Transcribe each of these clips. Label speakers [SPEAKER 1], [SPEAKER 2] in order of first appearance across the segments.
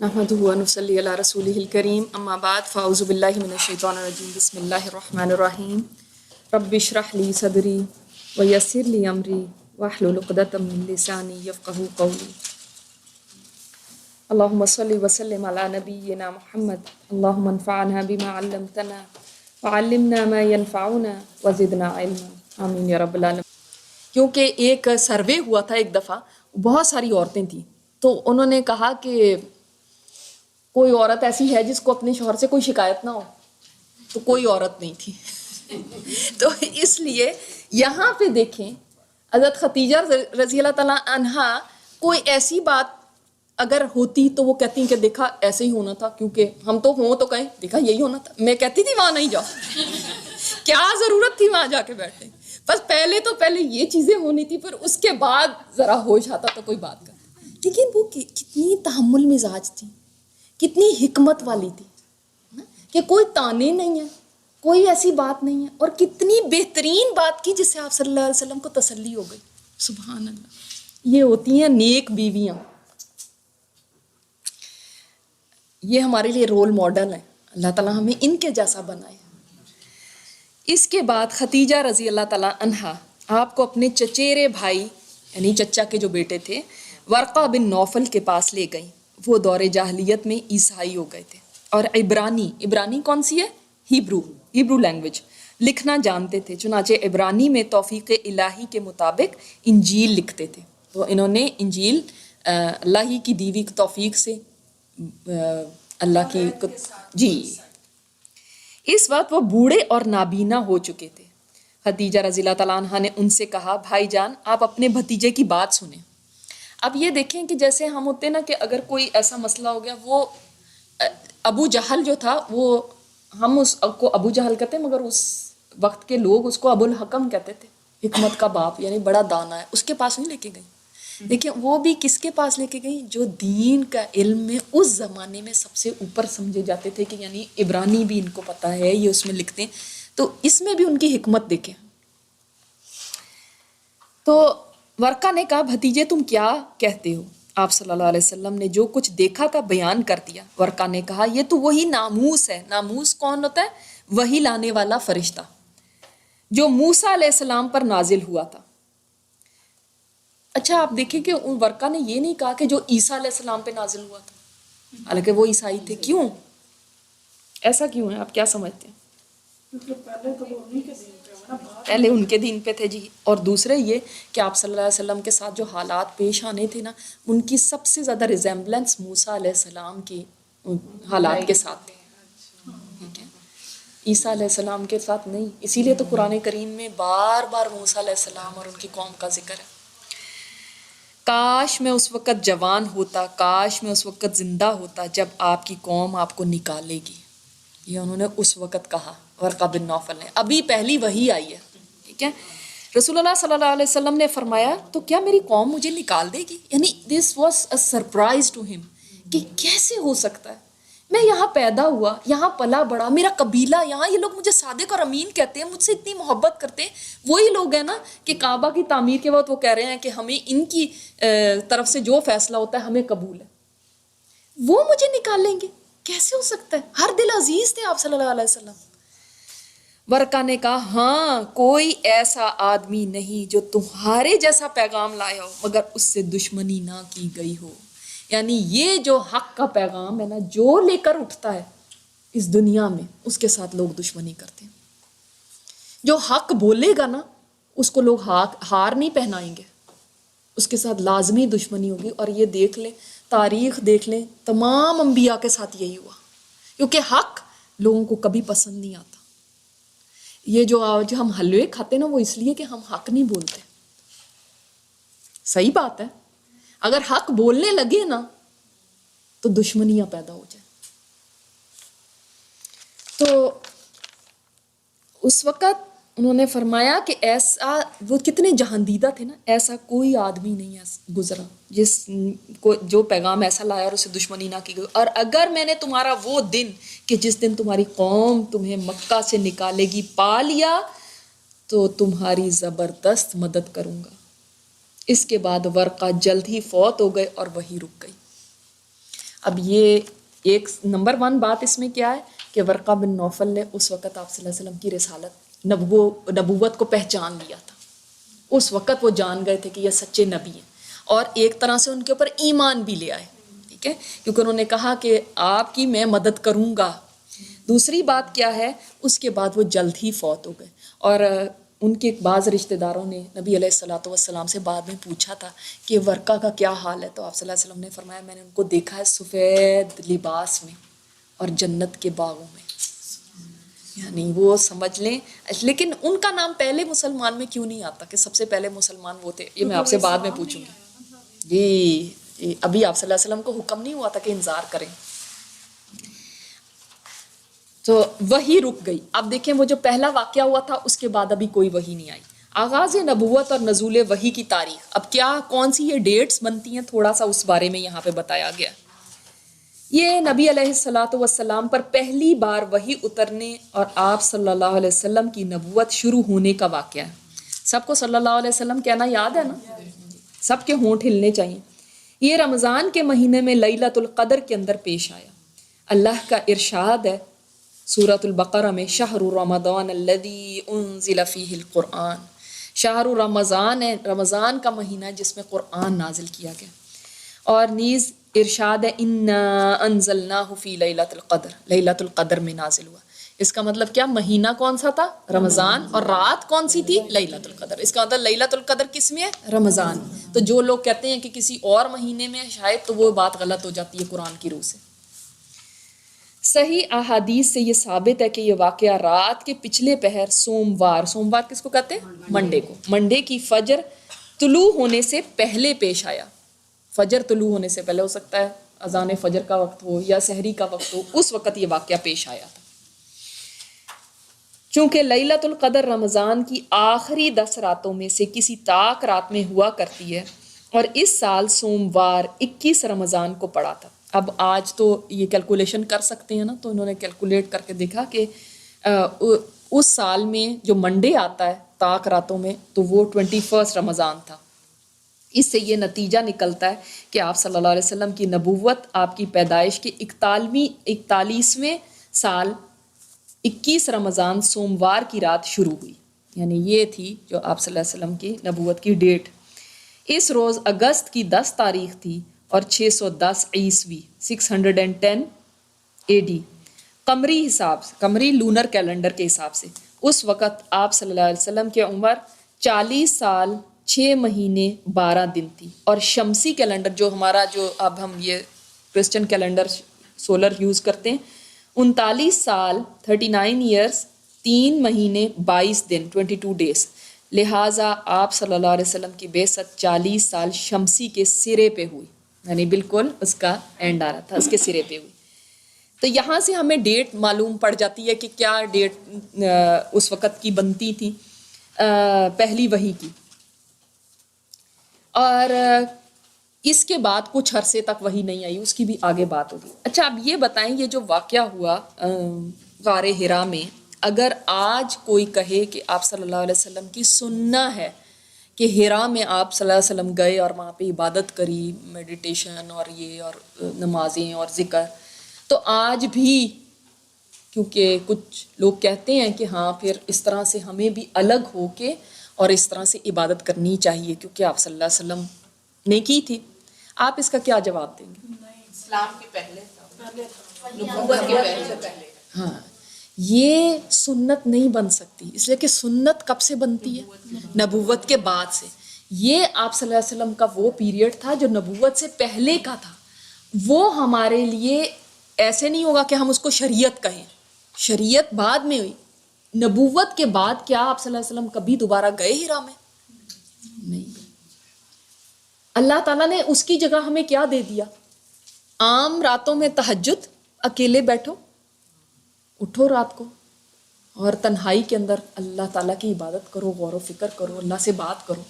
[SPEAKER 1] نحمدہ و نصلی علی رسولہ الکریم اما بعد فاعوذ باللہ من الشیطان الرجیم بسم اللہ الرحمن الرحیم رب اشرح لی صدری ویسر لی امری واحلل عقدۃ من لسانی یفقہوا قولی اللہم صلی وسلم علی نبینا محمد اللہم انفعنا بما علمتنا وعلمنا ما ينفعنا وزدنا علما آمین یا رب العالمین۔ کیونکہ ایک سروے ہوا تھا ایک دفعہ، بہت ساری عورتیں تھیں، تو انہوں نے کہا کہ کوئی عورت ایسی ہے جس کو اپنے شوہر سے کوئی شکایت نہ ہو، تو کوئی عورت نہیں تھی۔ تو اس لیے یہاں پہ دیکھیں حضرت خدیجہ رضی اللہ تعالیٰ عنہا کوئی ایسی بات اگر ہوتی تو وہ کہتی کہ دیکھا ایسے ہی ہونا تھا، کیونکہ ہم تو ہوں تو کہیں دیکھا یہی ہونا تھا، میں کہتی تھی وہاں نہیں جاؤ، کیا ضرورت تھی وہاں جا کے بیٹھنے، بس پہلے یہ چیزیں ہونی تھی، پھر اس کے بعد ذرا ہوش آتا تو کوئی بات کرتا۔ لیکن وہ کتنی تحمل مزاج تھی، کتنی حکمت والی تھی کہ کوئی تانے نہیں ہے، کوئی ایسی بات نہیں ہے، اور کتنی بہترین بات کی جس سے آپ صلی اللہ علیہ وسلم کو تسلی ہو گئی۔ سبحان اللہ، یہ ہوتی ہیں نیک بیویاں، یہ ہمارے لیے رول ماڈل ہیں، اللہ تعالیٰ ہمیں ان کے جیسا بنائے۔ اس کے بعد خدیجہ رضی اللہ تعالیٰ عنہا آپ کو اپنے چچیرے بھائی یعنی چچا کے جو بیٹے تھے ورقہ بن نوفل کے پاس لے گئیں۔ وہ دور جاہلیت میں عیسائی ہو گئے تھے اور عبرانی کون سی ہے؟ ہیبرو لینگویج لکھنا جانتے تھے، چنانچہ عبرانی میں توفیق الہی کے مطابق انجیل لکھتے تھے۔ تو انہوں نے انجیل اللہ ہی کی دی ہوئی توفیق سے اللہ کی جی اس وقت وہ بوڑھے اور نابینا ہو چکے تھے۔ خدیجہ رضی اللہ تعالیٰ عنہ نے ان سے کہا بھائی جان آپ اپنے بھتیجے کی بات سنیں۔ اب یہ دیکھیں کہ جیسے ہم ہوتے نا کہ اگر کوئی ایسا مسئلہ ہو گیا، وہ ابو جہل جو تھا وہ ہم اس کو ابو جہل کہتے ہیں، مگر اس وقت کے لوگ اس کو ابو الحکم کہتے تھے، حکمت کا باپ یعنی بڑا دانا ہے، اس کے پاس نہیں لے کے گئی۔ لیکن وہ بھی کس کے پاس لے کے گئی؟ جو دین کا علم میں اس زمانے میں سب سے اوپر سمجھے جاتے تھے، کہ یعنی عبرانی بھی ان کو پتہ ہے، یہ اس میں لکھتے ہیں، تو اس میں بھی ان کی حکمت دیکھیں۔ تو ورقہ نے کہا بھتیجے تم کیا کہتے ہو؟ آپ صلی اللہ علیہ وسلم نے جو کچھ دیکھا تھا بیان کر دیا۔ ورقہ نے کہا یہ تو وہی ناموس ہے۔ ناموس کون ہوتا ہے؟ وہی لانے والا فرشتہ جو موسیٰ علیہ السلام پر نازل ہوا تھا۔ اچھا آپ دیکھیں کہ ان ورقہ نے یہ نہیں کہا کہ جو عیسیٰ علیہ السلام پہ نازل ہوا تھا، حالانکہ وہ عیسائی تھے۔ کیوں ایسا کیوں ہے؟ آپ کیا سمجھتے ہیں؟ پہلے ان کے دین پہ تھے جی، اور دوسرے یہ کہ آپ صلی اللہ علیہ وسلم کے ساتھ جو حالات پیش آنے تھے نا، ان کی سب سے زیادہ ریزیمبلنس موسیٰ علیہ السلام کی حالات کے ساتھ تھی، ٹھیک ہے، عیسیٰ علیہ السلام کے ساتھ نہیں۔ اسی لیے تو قرآن کریم میں بار بار موسیٰ علیہ السلام اور ان کی قوم کا ذکر ہے۔ کاش میں اس وقت جوان ہوتا، کاش میں اس وقت زندہ ہوتا جب آپ کی قوم آپ کو نکالے گی۔ یہ انہوں نے اس وقت کہا، ورقہ بن نوفل نے، ابھی پہلی وحی آئی ہے، ٹھیک ہے۔ رسول اللہ صلی اللہ علیہ وسلم نے فرمایا تو کیا میری قوم مجھے نکال دے گی؟ یعنی this was a surprise to ہم، کہ کیسے ہو سکتا ہے، میں یہاں پیدا ہوا، یہاں پلا بڑا، میرا قبیلہ یہاں، یہ لوگ مجھے صادق اور امین کہتے ہیں، مجھ سے اتنی محبت کرتے ہیں۔ وہی لوگ ہیں نا کہ کعبہ کی تعمیر کے وقت وہ کہہ رہے ہیں کہ ہمیں ان کی طرف سے جو فیصلہ ہوتا ہے ہمیں قبول ہے، وہ مجھے نکال لیں گے؟ کیسے ہو سکتا ہے؟ ہر دل عزیز تھے آپ صلی اللہ علیہ وسلم۔ ورقہ نے کہا ہاں کوئی ایسا آدمی نہیں جو تمہارے جیسا پیغام لایا ہو مگر اس سے دشمنی نہ کی گئی ہو۔ یعنی یہ جو حق کا پیغام ہے نا، جو لے کر اٹھتا ہے اس دنیا میں، اس کے ساتھ لوگ دشمنی کرتے ہیں۔ جو حق بولے گا نا، اس کو لوگ ہار نہیں پہنائیں گے، اس کے ساتھ لازمی دشمنی ہوگی۔ اور یہ دیکھ لیں، تاریخ دیکھ لیں، تمام انبیاء کے ساتھ یہی ہوا، کیونکہ حق لوگوں کو کبھی پسند نہیں آتا۔ یہ جو آج ہم حلوے کھاتے نا، وہ اس لیے کہ ہم حق نہیں بولتے۔ صحیح بات ہے، اگر حق بولنے لگے نا تو دشمنیاں پیدا ہو جائیں۔ تو اس وقت انہوں نے فرمایا کہ ایسا، وہ کتنے جہاندیدہ تھے نا، ایسا کوئی آدمی نہیں گزرا جس کو جو پیغام ایسا لایا اور اسے دشمنی نہ کی گئی۔ اور اگر میں نے تمہارا وہ دن کہ جس دن تمہاری قوم تمہیں مکہ سے نکالے گی پا لیا تو تمہاری زبردست مدد کروں گا۔ اس کے بعد ورقہ جلد ہی فوت ہو گئے اور وہی رک گئی۔ اب یہ ایک نمبر 1 بات اس میں کیا ہے کہ ورقہ بن نوفل نے اس وقت آپ صلی اللہ علیہ وسلم کی رسالت نبوت کو پہچان لیا تھا. اس وقت وہ جان گئے تھے کہ یہ سچے نبی ہیں اور ایک طرح سے ان کے اوپر ایمان بھی لے آئے. ٹھیک ہے, کیونکہ انہوں نے کہا کہ آپ کی میں مدد کروں گا. دوسری بات کیا ہے, اس کے بعد وہ جلد ہی فوت ہو گئے اور ان کے بعض رشتہ داروں نے نبی علیہ الصلوۃ والسلام سے بعد میں پوچھا تھا کہ ورقہ کا کیا حال ہے, تو آپ صلی اللہ علیہ وسلم نے فرمایا میں نے ان کو دیکھا ہے سفید لباس میں اور جنت کے باغوں میں. یعنی وہ سمجھ لیں. لیکن ان کا نام پہلے مسلمان میں کیوں نہیں آتا کہ سب سے پہلے مسلمان وہ تھے, یہ میں آپ سے بعد میں پوچھوں گی. جی ابھی آپ صلی اللہ علیہ وسلم کو حکم نہیں ہوا تھا کہ انذار کریں, تو وہی رک گئی. اب دیکھیں وہ جو پہلا واقعہ ہوا تھا اس کے بعد ابھی کوئی وحی نہیں آئی. آغاز نبوت اور نزول وحی کی تاریخ, اب کیا کون سی یہ ڈیٹس بنتی ہیں, تھوڑا سا اس بارے میں یہاں پہ بتایا گیا. یہ نبی علیہ الصلوۃ والسلام پر پہلی بار وحی اترنے اور آپ صلی اللہ علیہ وسلم کی نبوت شروع ہونے کا واقعہ ہے. سب کو صلی اللہ علیہ وسلم کہنا یاد ہے نا, سب کے ہونٹ ہلنے چاہیے. یہ رمضان کے مہینے میں لیلۃ القدر کے اندر پیش آیا. اللہ کا ارشاد ہے سورۃ البقرہ میں, شہر رمضان الذی انزل فیہ القرآن. شہر رمضان ہے, رمضان کا مہینہ جس میں قرآن نازل کیا گیا. اور نیز ارشاد ہے انا انزلناہ فی لیلۃ القدر, لیلۃ القدر میں نازل ہوا. اس کا مطلب کیا, مہینہ کون سا تھا, رمضان, اور رات کون سی تھی, لیلۃ القدر. اس کا مطلب لیلۃ القدر کس میں ہے, رمضان. تو جو لوگ کہتے ہیں کہ کسی اور مہینے میں شاید, تو وہ بات غلط ہو جاتی ہے قرآن کی روح سے. صحیح احادیث سے یہ ثابت ہے کہ یہ واقعہ رات کے پچھلے پہر سوموار کس کو کہتے ہیں, منڈے کو, منڈے کی فجر طلوع ہونے سے پہلے پیش آیا. فجر طلوع ہونے سے پہلے, ہو سکتا ہے اذان فجر کا وقت ہو یا سحری کا وقت ہو, اس وقت یہ واقعہ پیش آیا تھا. چونکہ لیلۃ القدر رمضان کی آخری 10 راتوں میں سے کسی طاق رات میں ہوا کرتی ہے اور اس سال سوموار 21 رمضان کو پڑا تھا. اب آج تو یہ کیلکولیشن کر سکتے ہیں نا, تو انہوں نے کیلکولیٹ کر کے دیکھا کہ اس سال میں جو منڈے آتا ہے طاق راتوں میں, تو وہ 21 رمضان تھا. اس سے یہ نتیجہ نکلتا ہے کہ آپ صلی اللہ علیہ وسلم کی نبوت آپ کی پیدائش کے 41ویں سال 21 رمضان سوموار کی رات شروع ہوئی. یعنی یہ تھی جو آپ صلی اللہ علیہ وسلم کی نبوت کی ڈیٹ. اس روز اگست کی 10 تاریخ تھی اور 610 عیسوی 610 AD قمری حساب سے, قمری لونر کیلنڈر کے حساب سے, اس وقت آپ صلی اللہ علیہ وسلم کی عمر 40 سال 6 مہینے 12 دن تھی. اور شمسی کیلنڈر جو ہمارا, جو اب ہم یہ کرسچن کیلنڈر سولر یوز کرتے ہیں, 39 سال 39 ایئرس 3 مہینے 22 دن 22 ڈیز. لہٰذا آپ صلی اللہ علیہ وسلم کی بعثت 40 سال شمسی کے سرے پہ ہوئی, یعنی بالکل اس کا اینڈ آ رہا تھا, اس کے سرے پہ ہوئی. تو یہاں سے ہمیں ڈیٹ معلوم پڑ جاتی ہے کہ کیا ڈیٹ اس وقت کی بنتی تھی پہلی وحی کی. اور اس کے بعد کچھ عرصے تک وحی نہیں آئی, اس کی بھی آگے بات ہوگی. اچھا اب یہ بتائیں, یہ جو واقعہ ہوا غار حرا میں, اگر آج کوئی کہے کہ آپ صلی اللہ علیہ وسلم کی سننا ہے کہ حرا میں آپ صلی اللہ علیہ وسلم گئے اور وہاں پہ عبادت کری, میڈیٹیشن اور یہ اور نمازیں اور ذکر, تو آج بھی کیونکہ کچھ لوگ کہتے ہیں کہ ہاں پھر اس طرح سے ہمیں بھی الگ ہو کے اور اس طرح سے عبادت کرنی چاہیے کیونکہ آپ صلی اللہ علیہ وسلم نے کی تھی. آپ اس کا کیا جواب دیں گے؟
[SPEAKER 2] اسلام کے پہلے, نبوت کے پہلے.
[SPEAKER 1] ہاں, یہ سنت نہیں بن سکتی, اس لیے کہ سنت کب سے بنتی ہے, نبوت کے بعد سے. یہ آپ صلی اللہ علیہ وسلم کا وہ پیریڈ تھا جو نبوت سے پہلے کا تھا. وہ ہمارے لیے ایسے نہیں ہوگا کہ ہم اس کو شریعت کہیں, شریعت بعد میں ہوئی. نبوت کے بعد کیا آپ صلی اللہ علیہ وسلم کبھی دوبارہ گئے حرا میں؟ نہیں. اللہ تعالیٰ نے اس کی جگہ ہمیں کیا دے دیا, عام راتوں میں تہجد, اکیلے بیٹھو, اٹھو رات کو اور تنہائی کے اندر اللہ تعالیٰ کی عبادت کرو, غور و فکر کرو, اللہ سے بات کرو.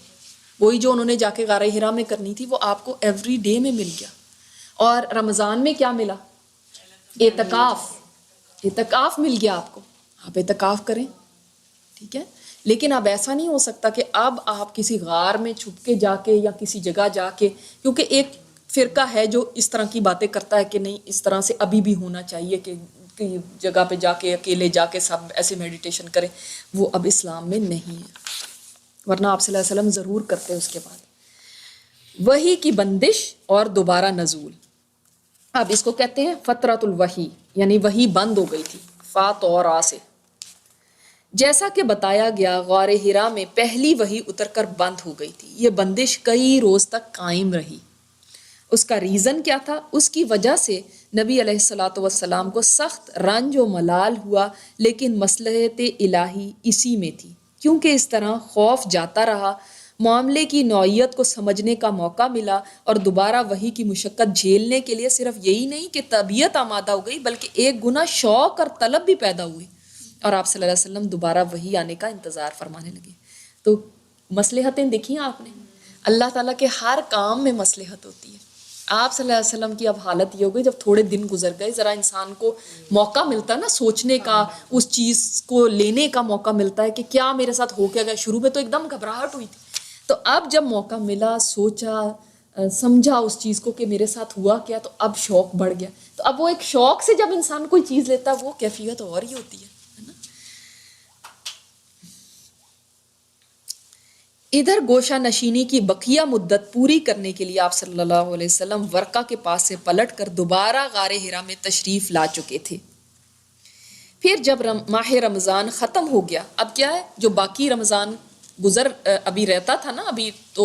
[SPEAKER 1] وہی جو انہوں نے جا کے غار حرا میں کرنی تھی وہ آپ کو ایوری ڈے میں مل گیا. اور رمضان میں کیا ملا, اعتکاف مل گیا آپ کو, آپ اعتکاف کریں. ٹھیک ہے, لیکن اب ایسا نہیں ہو سکتا کہ اب آپ کسی غار میں چھپ کے جا کے یا کسی جگہ جا کے, کیونکہ ایک فرقہ ہے جو اس طرح کی باتیں کرتا ہے کہ نہیں اس طرح سے ابھی بھی ہونا چاہیے کہ جگہ پہ جا کے اکیلے جا کے سب ایسے میڈیٹیشن کریں، وہ اب اسلام میں نہیں ہے، ورنہ آپ صلی اللہ علیہ وسلم ضرور کرتے اس کے بعد۔ وحی کی بندش اور دوبارہ نزول، اب اس کو کہتے ہیں فترۃ الوحی، یعنی وحی بند ہو گئی تھی، فات اور آ سے۔ جیسا کہ بتایا گیا غار حرا میں پہلی وحی اتر کر بند ہو گئی تھی، یہ بندش کئی روز تک قائم رہی۔ اس کا ریزن کیا تھا؟ اس کی وجہ سے نبی علیہ الصلاۃ والسلام کو سخت رنج و ملال ہوا، لیکن مصلحت الہی اسی میں تھی، کیونکہ اس طرح خوف جاتا رہا، معاملے کی نوعیت کو سمجھنے کا موقع ملا، اور دوبارہ وحی کی مشقت جھیلنے کے لیے صرف یہی نہیں کہ طبیعت آمادہ ہو گئی، بلکہ ایک گنا شوق اور طلب بھی پیدا ہوئی، اور آپ صلی اللہ علیہ وسلم دوبارہ وحی آنے کا انتظار فرمانے لگے۔ تو مصلحتیں دیکھی آپ نے، اللہ تعالیٰ کے ہر کام میں مصلحت ہوتی ہے۔ آپ صلی اللہ علیہ وسلم کی اب حالت یہ ہو گئی، جب تھوڑے دن گزر گئے، ذرا انسان کو موقع ملتا ہے نا سوچنے کا، اس چیز کو لینے کا موقع ملتا ہے کہ کیا میرے ساتھ ہو کیا گیا۔ شروع میں تو ایک دم گھبراہٹ ہوئی تھی، تو اب جب موقع ملا، سوچا سمجھا اس چیز کو کہ میرے ساتھ ہوا کیا، تو اب شوق بڑھ گیا۔ تو اب وہ ایک شوق سے جب انسان کوئی چیز لیتا ہے، وہ کیفیت اور ہی ہوتی ہے نا۔ ادھر گوشہ نشینی کی بقیہ مدت پوری کرنے کے لیے آپ صلی اللہ علیہ وسلم ورقہ کے پاس سے پلٹ کر دوبارہ غار حرا میں تشریف لا چکے تھے۔ پھر جب ماہ رمضان ختم ہو گیا، اب کیا ہے، جو باقی رمضان ابھی رہتا تھا نا، ابھی تو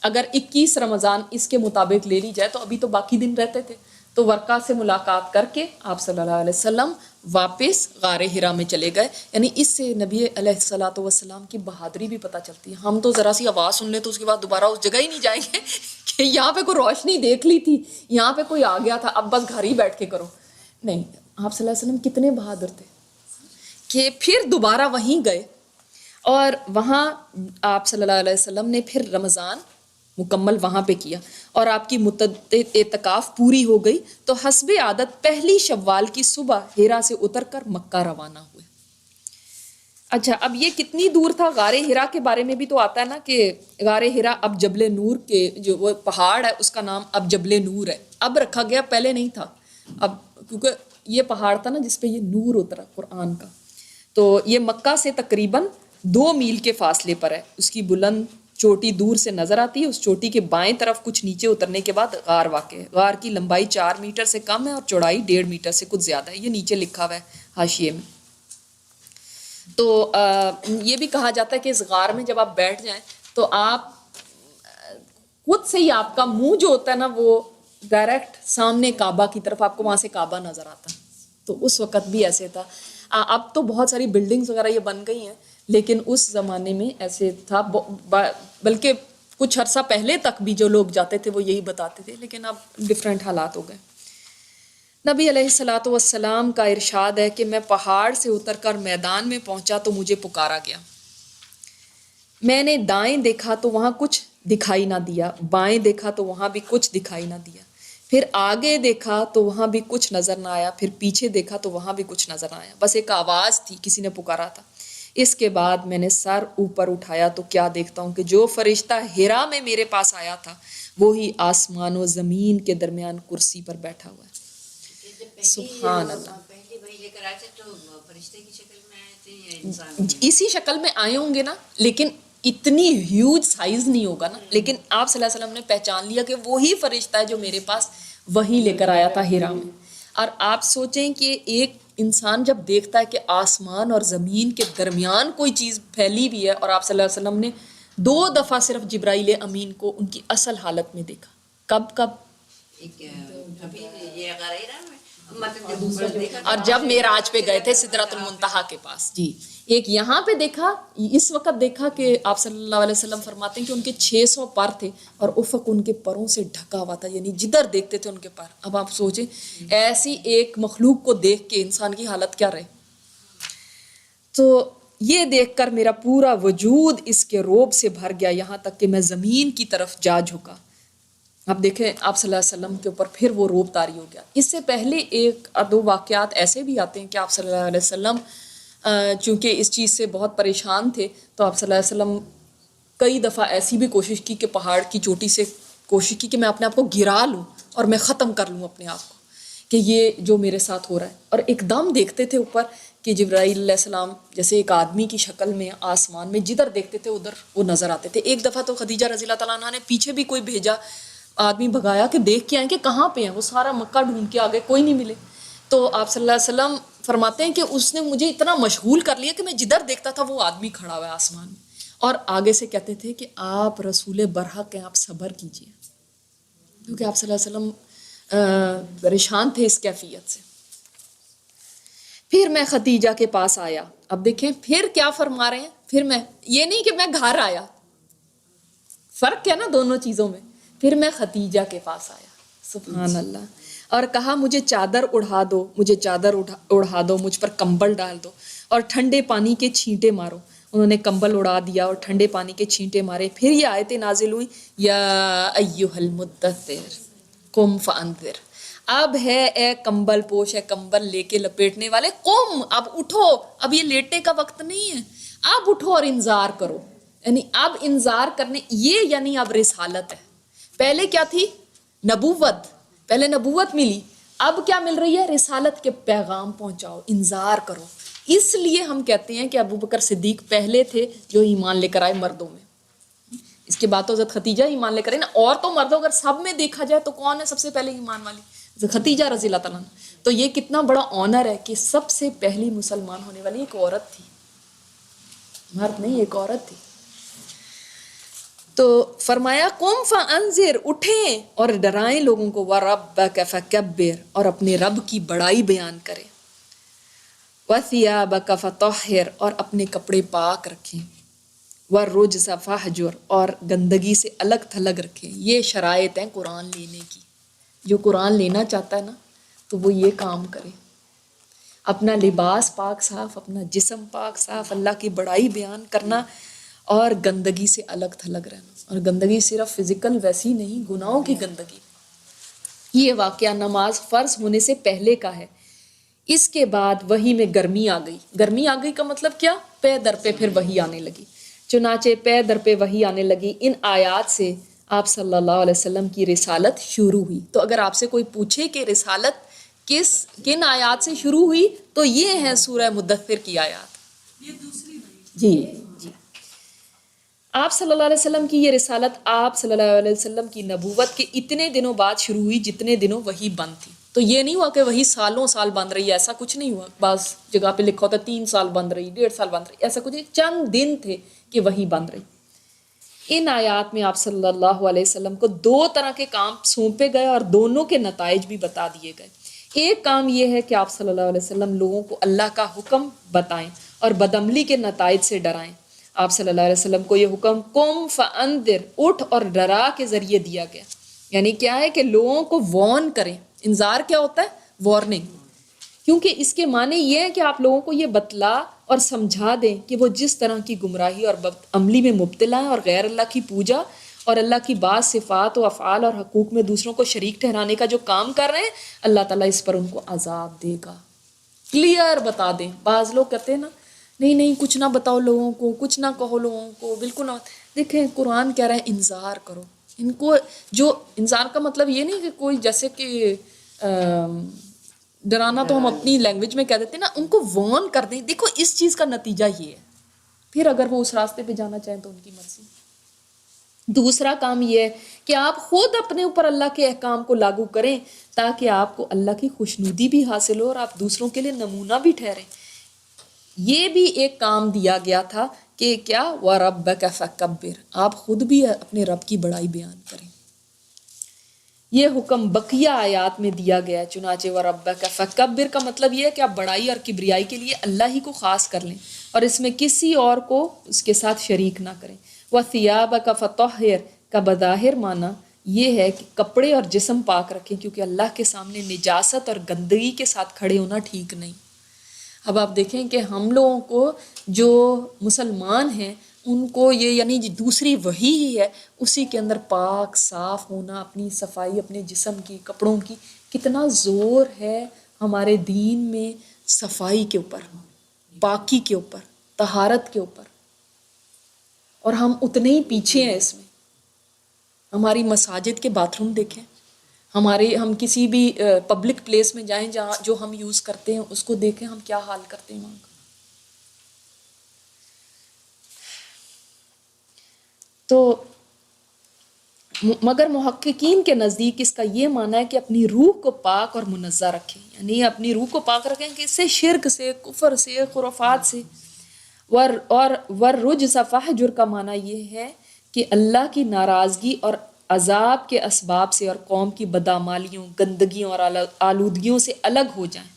[SPEAKER 1] اگر 21 رمضان اس کے مطابق لے لی جائے تو ابھی تو باقی دن رہتے تھے، تو ورقہ سے ملاقات کر کے آپ صلی اللہ علیہ وسلم واپس غار حرا میں چلے گئے۔ یعنی اس سے نبی علیہ الصلاۃ والسلام کی بہادری بھی پتہ چلتی ہے۔ ہم تو ذرا سی آواز سن لیں تو اس کے بعد دوبارہ اس جگہ ہی نہیں جائیں گے کہ یہاں پہ کوئی روشنی دیکھ لی تھی، یہاں پہ کوئی آ گیا تھا، اب بس گھر ہی بیٹھ کے کرو، نہیں۔ آپ صلی اللہ علیہ وسلم کتنے بہادر تھے کہ پھر دوبارہ وہیں گئے، اور وہاں آپ صلی اللہ علیہ وسلم نے پھر رمضان مکمل وہاں پہ کیا، اور آپ کی مدت اعتکاف پوری ہو گئی، تو حسب عادت پہلی شوال کی صبح حرا سے اتر کر مکہ روانہ ہوئے۔ اچھا، اب یہ کتنی دور تھا؟ غار حرا کے بارے میں بھی تو آتا ہے نا کہ غار حرا اب جبل نور کے جو وہ پہاڑ ہے اس کا نام اب جبل نور ہے، اب رکھا گیا، پہلے نہیں تھا، اب کیونکہ یہ پہاڑ تھا نا جس پہ یہ نور اترا قرآن کا۔ تو یہ مکہ سے تقریباً 2 میل کے فاصلے پر ہے، اس کی بلند چوٹی دور سے نظر آتی ہے، اس چوٹی کے بائیں طرف کچھ نیچے اترنے کے بعد غار واقع ہے۔ غار کی لمبائی 4 میٹر سے کم ہے اور چوڑائی 1.5 میٹر سے کچھ زیادہ ہے، یہ نیچے لکھا ہوا ہے حاشیے میں۔ تو یہ بھی کہا جاتا ہے کہ اس غار میں جب آپ بیٹھ جائیں تو آپ خود سے ہی آپ کا منہ جو ہوتا ہے نا وہ ڈائریکٹ سامنے کعبہ کی طرف، آپ کو وہاں سے کعبہ نظر آتا ہے۔ تو اس وقت بھی ایسے تھا، اب تو بہت ساری بلڈنگز وغیرہ یہ بن گئی ہیں، لیکن اس زمانے میں ایسے تھا، بلکہ کچھ عرصہ پہلے تک بھی جو لوگ جاتے تھے وہ یہی بتاتے تھے، لیکن اب ڈفرینٹ حالات ہو گئے۔ نبی علیہ الصلاۃ والسلام کا ارشاد ہے کہ میں پہاڑ سے اتر کر میدان میں پہنچا تو مجھے پکارا گیا، میں نے دائیں دیکھا تو وہاں کچھ دکھائی نہ دیا، بائیں دیکھا تو وہاں بھی کچھ دکھائی نہ دیا، پھر آگے دیکھا تو وہاں بھی کچھ نظر نہ آیا، پھر پیچھے دیکھا تو وہاں بھی کچھ نظر نہ آیا، بس ایک آواز تھی، کسی نے پکارا تھا۔ اس کے بعد میں نے سر اوپر اٹھایا تو کیا دیکھتا ہوں کہ جو فرشتہ حرا میں میرے پاس آیا تھا وہی آسمان و زمین کے درمیان کرسی پر بیٹھا ہوا ہے۔ سبحان اللہ،
[SPEAKER 2] پہلی وحی لے کر آئے تھے تو فرشتے کی شکل میں آئے تھے یا انسان؟
[SPEAKER 1] اسی شکل میں آئے ہوں گے نا، لیکن اتنی ہیوج سائز نہیں ہوگا نا، لیکن آپ صلی اللہ علیہ وسلم نے پہچان لیا کہ وہی فرشتہ ہے جو میرے پاس وحی لے کر آیا تھا حرا میں۔ اور آپ سوچیں کہ ایک انسان جب دیکھتا ہے کہ آسمان اور زمین کے درمیان کوئی چیز پھیلی بھی ہے، اور آپ صلی اللہ علیہ وسلم نے 2 دفعہ صرف جبرائیل امین کو ان کی اصل حالت میں دیکھا، کب
[SPEAKER 2] ایک ابھی یہ غار حرا میں، مطلب جب اوپر دیکھا
[SPEAKER 1] اور جب معراج پہ گئے تھے سدرۃ المنتہا کے پاس، جی، ایک یہاں پہ دیکھا، اس وقت دیکھا کہ آپ صلی اللہ علیہ وسلم فرماتے ہیں کہ ان کے 600 پر تھے اور افق ان کے پروں سے ڈھکا ہوا تھا، یعنی جدھر دیکھتے تھے ان کے پر۔ اب آپ سوچیں ایسی ایک مخلوق کو دیکھ کے انسان کی حالت کیا رہے۔ تو یہ دیکھ کر میرا پورا وجود اس کے روب سے بھر گیا، یہاں تک کہ میں زمین کی طرف جا جھکا۔ اب دیکھیں آپ صلی اللہ علیہ وسلم کے اوپر پھر وہ روب طاری ہو گیا۔ اس سے پہلے 1-2 واقعات ایسے بھی آتے ہیں کہ آپ صلی اللہ علیہ وسلم چونکہ اس چیز سے بہت پریشان تھے، تو آپ صلی اللہ علیہ وسلم کئی دفعہ ایسی بھی کوشش کی کہ پہاڑ کی چوٹی سے کوشش کی کہ میں اپنے آپ کو گرا لوں اور میں ختم کر لوں اپنے آپ کو کہ یہ جو میرے ساتھ ہو رہا ہے. اور ایک دم دیکھتے تھے اوپر کہ جبرائیل علیہ السلام جیسے ایک آدمی کی شکل میں آسمان میں جدھر دیکھتے تھے ادھر وہ نظر آتے تھے. ایک دفعہ تو خدیجہ رضی اللہ تعالیٰ عنہ نے پیچھے بھی کوئی بھیجا آدمی بھگایا کہ دیکھ کے آئیں کہ کہاں پہ ہیں. وہ سارا مکہ ڈھونڈ کے آگے کوئی نہیں ملے. تو آپ صلی اللہ علیہ وسلم فرماتے ہیں کہ اس نے مجھے اتنا مشغول کر لیا کہ میں جدھر دیکھتا تھا وہ آدمی کھڑا ہوا ہے آسمان میں. اور آگے سے کہتے تھے کہ آپ رسول برحق ہیں, آپ صبر کیجئے, کیونکہ آپ صلی اللہ علیہ وسلم پریشان تھے اس کیفیت سے. پھر میں خدیجہ کے پاس آیا. اب دیکھیں پھر کیا فرما رہے ہیں, پھر میں, یہ نہیں کہ میں گھر آیا, فرق ہے نا دونوں چیزوں میں. پھر میں خدیجہ کے پاس آیا, سبحان اللہ, اور کہا مجھے چادر اڑا دو, مجھے چادر اڑا دو, مجھ پر کمبل ڈال دو اور ٹھنڈے پانی کے چھینٹے مارو. انہوں نے کمبل اڑا دیا اور ٹھنڈے پانی کے چھینٹے مارے. پھر یہ آیتیں نازل ہوئی, یا ایھا المدثر قم فانذر. اب ہے اے کمبل پوش, ہے کمبل لے کے لپیٹنے والے, قم, اب اٹھو, اب یہ لیٹنے کا وقت نہیں ہے, اب اٹھو اور انذار کرو. یعنی اب انذار کرنے, یہ یعنی اب رسالت ہے. پہلے کیا تھی, نبوت, پہلے نبوت ملی, اب کیا مل رہی ہے, رسالت کے پیغام پہنچاؤ, انذار کرو. اس لیے ہم کہتے ہیں کہ ابو بکر صدیق پہلے تھے جو ایمان لے کر آئے مردوں میں. اس کے بعد تو حضرت خدیجہ ایمان لے کر آئے نا, اور تو مردوں اگر سب میں دیکھا جائے تو کون ہے سب سے پہلے ایمان والی, حضرت خدیجہ رضی اللہ تعالیٰ عنہ. تو یہ کتنا بڑا آنر ہے کہ سب سے پہلی مسلمان ہونے والی ایک عورت تھی, مرد نہیں, ایک عورت تھی. تو فرمایا قم فانذر, اٹھیں اور ڈرائیں لوگوں کو, وربک فکبر, اور اپنے رب کی بڑائی بیان کریں, وثیابک فطہر, اور اپنے کپڑے پاک رکھیں, والرجز فہجر, اور گندگی سے الگ تھلگ رکھیں. یہ شرائط ہیں قرآن لینے کی. جو قرآن لینا چاہتا ہے نا تو وہ یہ کام کرے, اپنا لباس پاک صاف, اپنا جسم پاک صاف, اللہ کی بڑائی بیان کرنا اور گندگی سے الگ تھلگ رہنا. اور گندگی صرف فزیکل ویسی نہیں, گناہوں کی گندگی. یہ واقعہ نماز فرض ہونے سے پہلے کا ہے. اس کے بعد وحی میں گرمی آ گئی. گرمی آ گئی کا مطلب کیا, پے در پہ پھر وحی آنے لگی. چنانچہ پے در پہ وحی آنے لگی. ان آیات سے آپ صلی اللہ علیہ وسلم کی رسالت شروع ہوئی. تو اگر آپ سے کوئی پوچھے کہ رسالت کن آیات سے شروع ہوئی تو یہ ہیں سورہ مدثر کی آیات. یہ دوسری جی جی آپ صلی اللہ علیہ وسلم کی یہ رسالت آپ صلی اللہ علیہ وسلم کی نبوت کے اتنے دنوں بعد شروع ہوئی جتنے دنوں وحی بند تھی. تو یہ نہیں ہوا کہ وہی سالوں سال بند رہی, ایسا کچھ نہیں ہوا. بعض جگہ پہ لکھا ہوتا 3 سال بند رہی, 1.5 سال بند رہی, ایسا کچھ نہیں. چند دن تھے کہ وہی بند رہی. ان آیات میں آپ صلی اللہ علیہ وسلم کو 2 طرح کے کام سونپے گئے اور دونوں کے نتائج بھی بتا دیے گئے. ایک کام یہ ہے کہ آپ صلی اللہ علیہ وسلم لوگوں کو اللہ کا حکم بتائیں اور بدعملی کے نتائج سے ڈرائیں. آپ صلی اللہ علیہ وسلم کو یہ حکم قم فانذر, اٹھ اور ڈرا کے ذریعے دیا گیا. یعنی کیا ہے کہ لوگوں کو وارن کریں. انذار کیا ہوتا ہے, وارننگ. کیونکہ اس کے معنی یہ ہے کہ آپ لوگوں کو یہ بتلا اور سمجھا دیں کہ وہ جس طرح کی گمراہی اور بدعملی میں مبتلا ہیں اور غیر اللہ کی پوجا اور اللہ کی بعض صفات و افعال اور حقوق میں دوسروں کو شریک ٹھہرانے کا جو کام کر رہے ہیں, اللہ تعالیٰ اس پر ان کو عذاب دے گا. کلیئر بتا دیں. بعض لوگ کہتے ہیں نا نہیں کچھ نہ بتاؤ لوگوں کو, کچھ نہ کہو لوگوں کو, بالکل نہ. دیکھیں قرآن کہہ رہا ہے انذار کرو ان کو. جو انذار کا مطلب یہ نہیں کہ کوئی جیسے کہ ڈرانا تو ہم اپنی لینگویج میں کہہ دیتے ہیں نا, ان کو وارن کر دیں. دیکھو اس چیز کا نتیجہ یہ ہے, پھر اگر وہ اس راستے پہ جانا چاہیں تو ان کی مرضی. دوسرا کام یہ ہے کہ آپ خود اپنے اوپر اللہ کے احکام کو لاگو کریں تاکہ آپ کو اللہ کی خوشنودی بھی حاصل ہو اور آپ دوسروں کے لیے نمونہ بھی ٹھہریں. یہ بھی ایک کام دیا گیا تھا کہ کیا, وَرَبَّكَ فَكَبِّرْ, آپ خود بھی اپنے رب کی بڑائی بیان کریں. یہ حکم بقیہ آیات میں دیا گیا ہے. چنانچہ وَرَبَّكَ فَكَبِّرْ کا مطلب یہ ہے کہ آپ بڑائی اور کبریائی کے لیے اللہ ہی کو خاص کر لیں اور اس میں کسی اور کو اس کے ساتھ شریک نہ کریں. وَثِيَابَكَ فَطَهِّرْ کا بظاہر معنی یہ ہے کہ کپڑے اور جسم پاک رکھیں, کیونکہ اللہ کے سامنے نجاست اور گندگی کے ساتھ کھڑے ہونا ٹھیک نہیں. اب آپ دیکھیں کہ ہم لوگوں کو جو مسلمان ہیں ان کو یہ یعنی دوسری وحی ہی ہے, اسی کے اندر پاک صاف ہونا, اپنی صفائی, اپنے جسم کی, کپڑوں کی. کتنا زور ہے ہمارے دین میں صفائی کے اوپر, پاکی کے اوپر, طہارت کے اوپر, اور ہم اتنے ہی پیچھے ہیں اس میں. ہماری مساجد کے باتھ روم دیکھیں، ہم کسی بھی پبلک پلیس میں جائیں جہاں جو ہم یوز کرتے ہیں اس کو دیکھیں ہم کیا حال کرتے ہیں وہاں کا. تو مگر محققین کے نزدیک اس کا یہ معنی ہے کہ اپنی روح کو پاک اور منزہ رکھیں، یعنی اپنی روح کو پاک رکھیں کہ اس سے شرک سے، کفر سے، خرافات سے. ورجس فہجر کا معنی یہ ہے کہ اللہ کی ناراضگی اور عذاب کے اسباب سے اور قوم کی بدعمالیوں، گندگیوں اور آلودگیوں سے الگ ہو جائیں.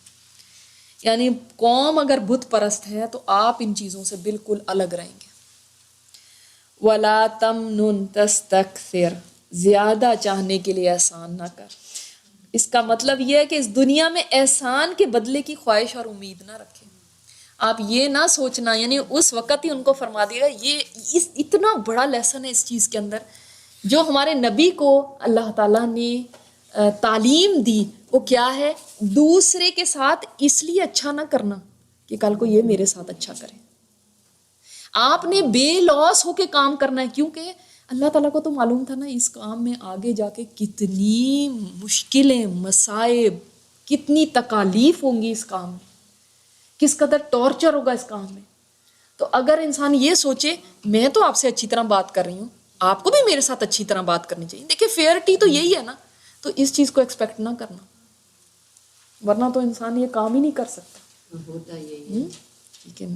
[SPEAKER 1] یعنی قوم اگر بت پرست ہے تو آپ ان چیزوں سے بالکل الگ رہیں گے. وَلَا تَمْنُن تَسْتَكْثِرْ، زیادہ چاہنے کے لیے احسان نہ کر. اس کا مطلب یہ ہے کہ اس دنیا میں احسان کے بدلے کی خواہش اور امید نہ رکھیں. آپ یہ نہ سوچنا، یعنی اس وقت ہی ان کو فرما دیا گا. یہ اتنا بڑا لیسن ہے اس چیز کے اندر. جو ہمارے نبی کو اللہ تعالیٰ نے تعلیم دی وہ کیا ہے؟ دوسرے کے ساتھ اس لیے اچھا نہ کرنا کہ کل کو یہ میرے ساتھ اچھا کرے. آپ نے بے لوس ہو کے کام کرنا ہے، کیونکہ اللہ تعالیٰ کو تو معلوم تھا نا اس کام میں آگے جا کے کتنی مشکلیں، مصائب، کتنی تکالیف ہوں گی اس کام میں، کس قدر ٹارچر ہوگا اس کام میں. تو اگر انسان یہ سوچے میں تو آپ سے اچھی طرح بات کر رہی ہوں، آپ کو بھی میرے ساتھ اچھی طرح بات کرنی چاہیے. دیکھیں فیئرٹی تو یہی ہے نا. تو اس چیز کو ایکسپیکٹ نہ کرنا، ورنہ تو انسان یہ کام ہی نہیں کر سکتا.
[SPEAKER 2] ہوتا یہی ہے.
[SPEAKER 1] لیکن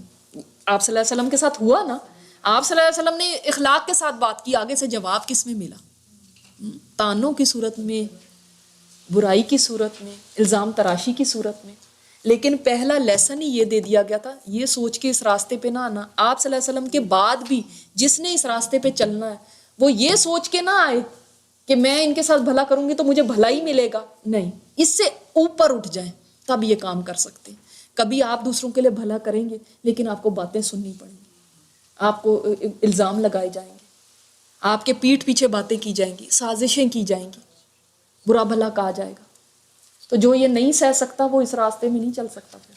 [SPEAKER 1] آپ صلی اللہ علیہ وسلم کے ساتھ ہوا نا. آپ صلی اللہ علیہ وسلم نے اخلاق کے ساتھ بات کی، آگے سے جواب کس میں ملا؟ تانوں کی صورت میں، برائی کی صورت میں، الزام تراشی کی صورت میں. لیکن پہلا لیسن ہی یہ دے دیا گیا تھا، یہ سوچ کے اس راستے پہ نہ آنا. آپ صلی اللہ علیہ وسلم کے بعد بھی جس نے اس راستے پہ چلنا ہے وہ یہ سوچ کے نہ آئے کہ میں ان کے ساتھ بھلا کروں گی تو مجھے بھلا ہی ملے گا. نہیں، اس سے اوپر اٹھ جائیں تب یہ کام کر سکتے. کبھی آپ دوسروں کے لیے بھلا کریں گے لیکن آپ کو باتیں سننی پڑیں گی، آپ کو الزام لگائے جائیں گے، آپ کے پیٹھ پیچھے باتیں کی جائیں گی، سازشیں کی جائیں گی، برا بھلا کہا جائے گا. تو جو یہ نہیں سہ سکتا وہ اس راستے میں نہیں چل سکتا پھر.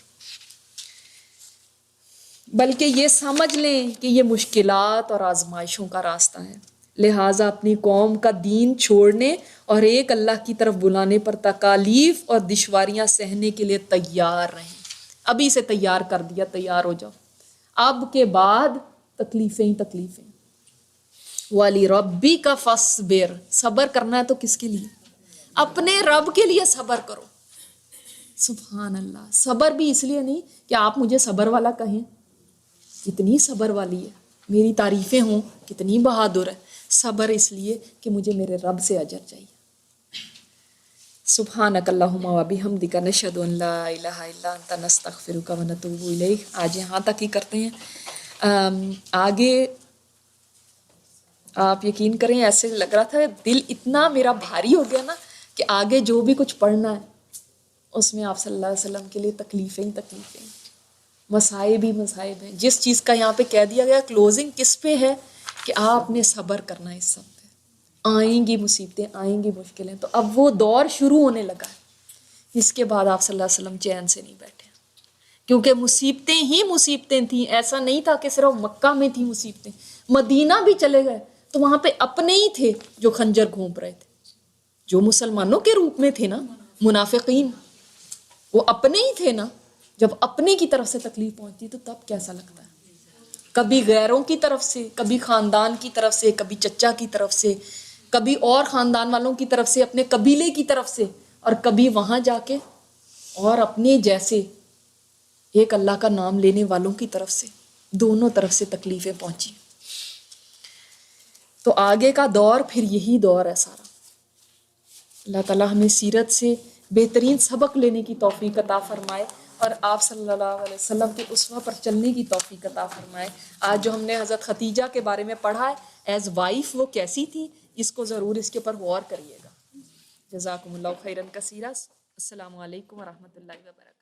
[SPEAKER 1] بلکہ یہ سمجھ لیں کہ یہ مشکلات اور آزمائشوں کا راستہ ہے، لہٰذا اپنی قوم کا دین چھوڑنے اور ایک اللہ کی طرف بلانے پر تکالیف اور دشواریاں سہنے کے لیے تیار رہیں. ابھی سے تیار کر دیا، تیار ہو جاؤ. اب کے بعد تکلیفیں ہی تکلیفیں. وَلِرَبِّكَ فَاصْبِرْ، صبر کرنا ہے تو کس کے لیے؟ اپنے رب کے لیے صبر کرو. سبحان اللہ. صبر بھی اس لیے نہیں کہ آپ مجھے صبر والا کہیں، کتنی صبر والی ہے، میری تعریفیں ہوں کتنی بہادر ہے. صبر اس لیے کہ مجھے میرے رب سے اجر چاہیے. سبحانک اللہم و بحمدک نشہد ان لا الہ الا انت نستغفرک و نتوب الیک. آج یہاں تک ہی کرتے ہیں. آگے آپ یقین کریں ایسے لگ رہا تھا دل اتنا میرا بھاری ہو گیا نا کہ آگے جو بھی کچھ پڑھنا ہے اس میں آپ صلی اللہ علیہ وسلم کے لیے تکلیفیں ہی تکلیفیں، مصائب ہی مصائب ہیں. جس چیز کا یہاں پہ کہہ دیا گیا کلوزنگ کس پہ ہے کہ آپ نے صبر کرنا ہے. اس سب پہ آئیں گی مصیبتیں، آئیں گی مشکلیں. تو اب وہ دور شروع ہونے لگا ہے جس کے بعد آپ صلی اللہ علیہ وسلم چین سے نہیں بیٹھے، کیونکہ مصیبتیں ہی مصیبتیں تھیں. ایسا نہیں تھا کہ صرف مکہ میں تھی مصیبتیں، مدینہ بھی چلے گئے تو وہاں پہ اپنے ہی تھے جو خنجر گھونپ رہے تھے، جو مسلمانوں کے روپ میں تھے نا منافقین، وہ اپنے ہی تھے نا. جب اپنے کی طرف سے تکلیف پہنچتی تو تب کیسا لگتا ہے. کبھی غیروں کی طرف سے، کبھی خاندان کی طرف سے، کبھی چچا کی طرف سے، کبھی اور خاندان والوں کی طرف سے، اپنے قبیلے کی طرف سے، اور کبھی وہاں جا کے اور اپنے جیسے ایک اللہ کا نام لینے والوں کی طرف سے. دونوں طرف سے تکلیفیں پہنچی. تو آگے کا دور پھر یہی دور ہے سارا. اللہ تعالیٰ ہمیں سیرت سے بہترین سبق لینے کی توفیق عطا فرمائے اور آپ صلی اللہ علیہ وسلم کے اسوہ پر چلنے کی توفیق عطا فرمائے. آج جو ہم نے حضرت خدیجہ کے بارے میں پڑھا ہے ایز وائف وہ کیسی تھی، اس کو ضرور اس کے اوپر غور کریے گا. جزاکم اللہ خیرا کثیرا. السلام علیکم ورحمۃ اللہ وبرکاتہ.